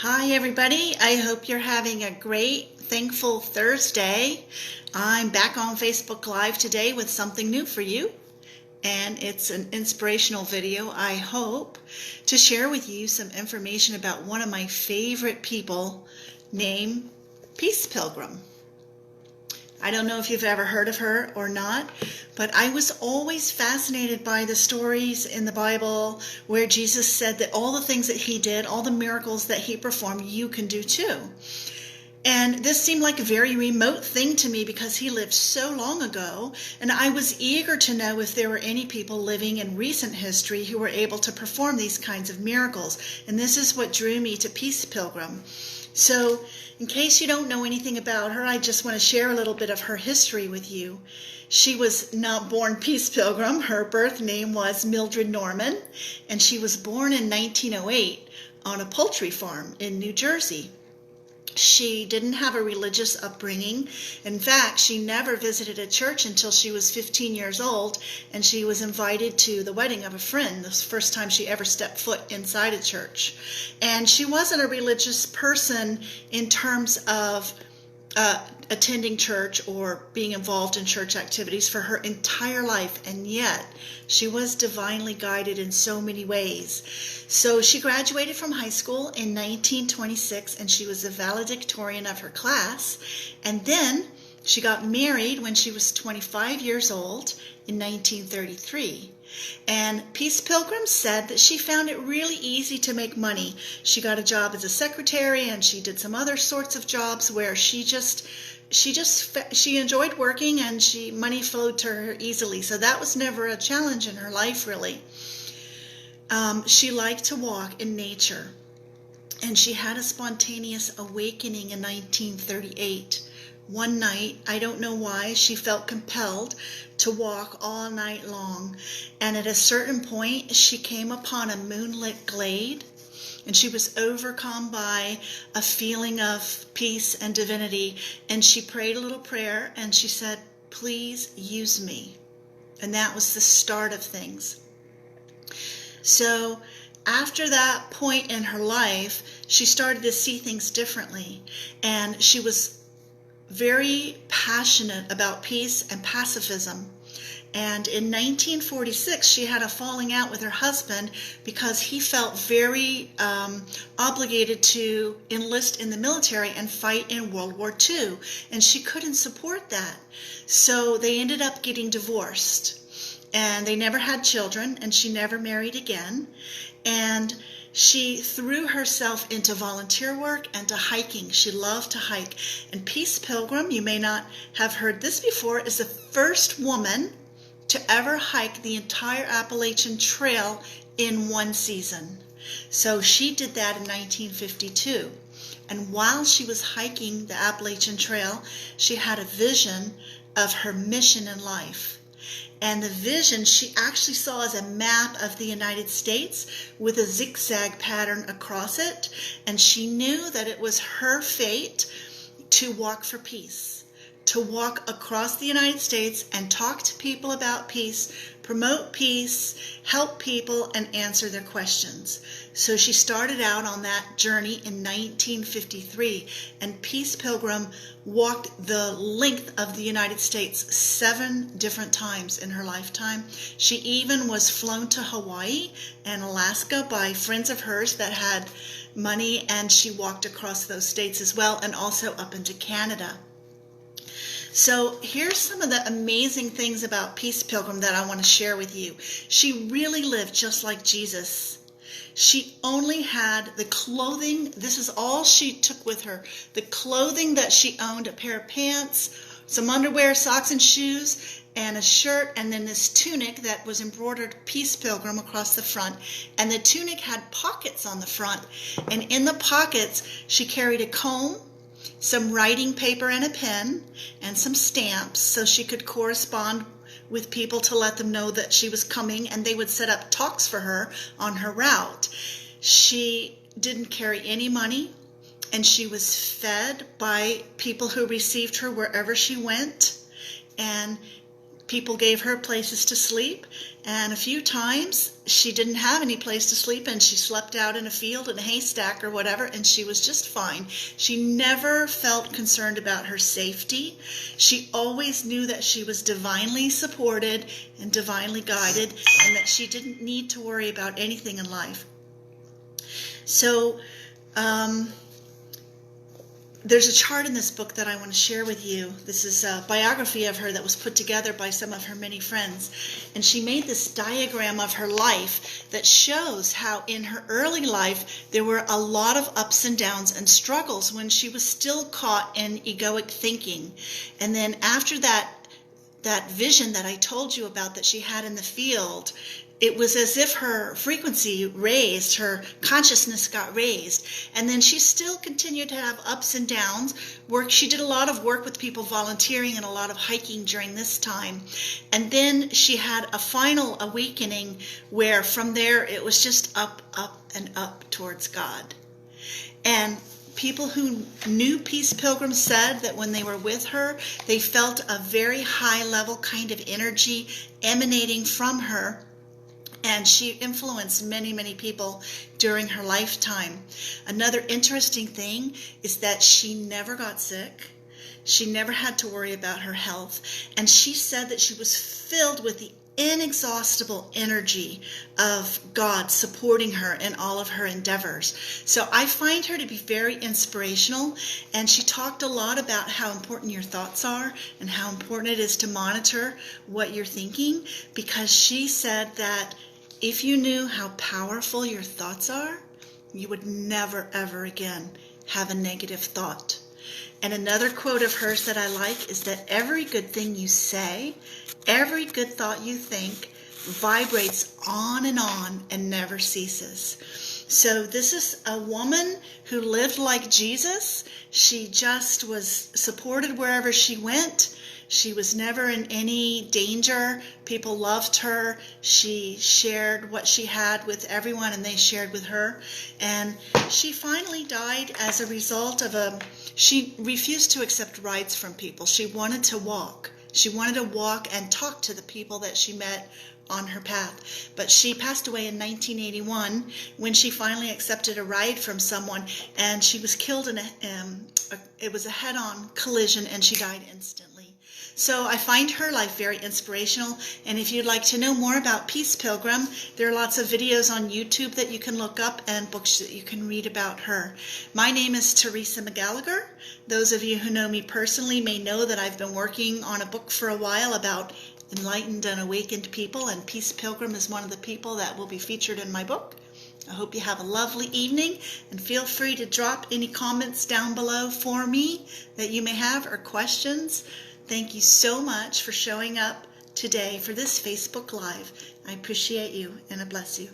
Hi, everybody. I hope you're having a great, thankful Thursday. I'm back on Facebook Live today with something new for you, and it's an inspirational video, I hope, to share with you some information about one of my favorite people named Peace Pilgrim. I don't know if you've ever heard of her or not, but I was always fascinated by the stories in the Bible where Jesus said that all the things that he did, all the miracles that he performed, you can do too. And this seemed like a very remote thing to me because he lived so long ago, and I was eager to know if there were any people living in recent history who were able to perform these kinds of miracles. And this is what drew me to Peace Pilgrim. So, in case you don't know anything about her, I just want to share a little bit of her history with you. She was not born Peace Pilgrim. Her birth name was Mildred Norman, and she was born in 1908 on a poultry farm in New Jersey. She didn't have a religious upbringing. In fact, she never visited a church until she was 15 years old, and she was invited to the wedding of a friend, the first time she ever stepped foot inside a church. And she wasn't a religious person in terms of attending church or being involved in church activities for her entire life, and yet she was divinely guided in so many ways. So she graduated from high school in 1926, and she was the valedictorian of her class, and then she got married when she was 25 years old in 1933. And Peace Pilgrim said that she found it really easy to make money. She got a job as a secretary, and she did some other sorts of jobs where she enjoyed working, and money flowed to her easily. So that was never a challenge in her life, really. She liked to walk in nature, and she had a spontaneous awakening in 1938. One night, I don't know why, she felt compelled to walk all night long. And at a certain point, she came upon a moonlit glade, and she was overcome by a feeling of peace and divinity. And she prayed a little prayer, and she said, "Please use me." And that was the start of things. So after that point in her life, she started to see things differently. And she was very passionate about peace and pacifism. And in 1946, she had a falling out with her husband because he felt very obligated to enlist in the military and fight in World War II. And she couldn't support that. So they ended up getting divorced. And they never had children, and she never married again. And she threw herself into volunteer work and to hiking. She loved to hike. And Peace Pilgrim, you may not have heard this before, is the first woman to ever hike the entire Appalachian Trail in one season. So she did that in 1952. And while she was hiking the Appalachian Trail, she had a vision of her mission in life. And the vision she actually saw as a map of the United States with a zigzag pattern across it. And she knew that it was her fate to walk for peace, to walk across the United States and talk to people about peace, promote peace, help people, and answer their questions. So she started out on that journey in 1953, and Peace Pilgrim walked the length of the United States 7 different times in her lifetime. She even was flown to Hawaii and Alaska by friends of hers that had money, and she walked across those states as well, and also up into Canada. So here's some of the amazing things about Peace Pilgrim that I want to share with you. She really lived just like Jesus. She only had the clothing. This is all she took with her. The clothing that she owned, a pair of pants, some underwear, socks and shoes, and a shirt, and then this tunic that was embroidered Peace Pilgrim across the front. And the tunic had pockets on the front. And in the pockets, she carried a comb, some writing paper and a pen, and some stamps so she could correspond with people to let them know that she was coming, and they would set up talks for her on her route. She didn't carry any money, and she was fed by people who received her wherever she went. And People gave her places to sleep, and a few times she didn't have any place to sleep, and she slept out in a field in a haystack or whatever, and she was just fine. She never felt concerned about her safety. She always knew that she was divinely supported and divinely guided, and that she didn't need to worry about anything in life. So there's a chart in this book that I want to share with you. This is a biography of her that was put together by some of her many friends. And she made this diagram of her life that shows how in her early life there were a lot of ups and downs and struggles when she was still caught in egoic thinking. And then after that vision that I told you about that she had in the field, it was as if her frequency raised, her consciousness got raised. And then she still continued to have ups and downs. She did a lot of work with people volunteering and a lot of hiking during this time. And then she had a final awakening where from there it was just up, up, and up towards God. And people who knew Peace Pilgrim said that when they were with her, they felt a very high level kind of energy emanating from her. And she influenced many, many people during her lifetime. Another interesting thing is that she never got sick. She never had to worry about her health. And she said that she was filled with the inexhaustible energy of God supporting her in all of her endeavors. So I find her to be very inspirational, and she talked a lot about how important your thoughts are and how important it is to monitor what you're thinking, because she said that if you knew how powerful your thoughts are, you would never, ever again have a negative thought. And another quote of hers that I like is that every good thing you say, every good thought you think, vibrates on and never ceases. So this is a woman who lived like Jesus. She just was supported wherever she went. She was never in any danger. People loved her. She shared what she had with everyone, and they shared with her. And she finally died as a result of she refused to accept rides from people. She wanted to walk. She wanted to walk and talk to the people that she met on her path. But she passed away in 1981 when she finally accepted a ride from someone, and she was killed in it was a head-on collision, and she died instantly. So I find her life very inspirational, and if you'd like to know more about Peace Pilgrim, there are lots of videos on YouTube that you can look up and books that you can read about her. My name is Teresa McGallagher. Those of you who know me personally may know that I've been working on a book for a while about enlightened and awakened people, and Peace Pilgrim is one of the people that will be featured in my book. I hope you have a lovely evening, and feel free to drop any comments down below for me that you may have or questions. Thank you so much for showing up today for this Facebook Live. I appreciate you, and I bless you.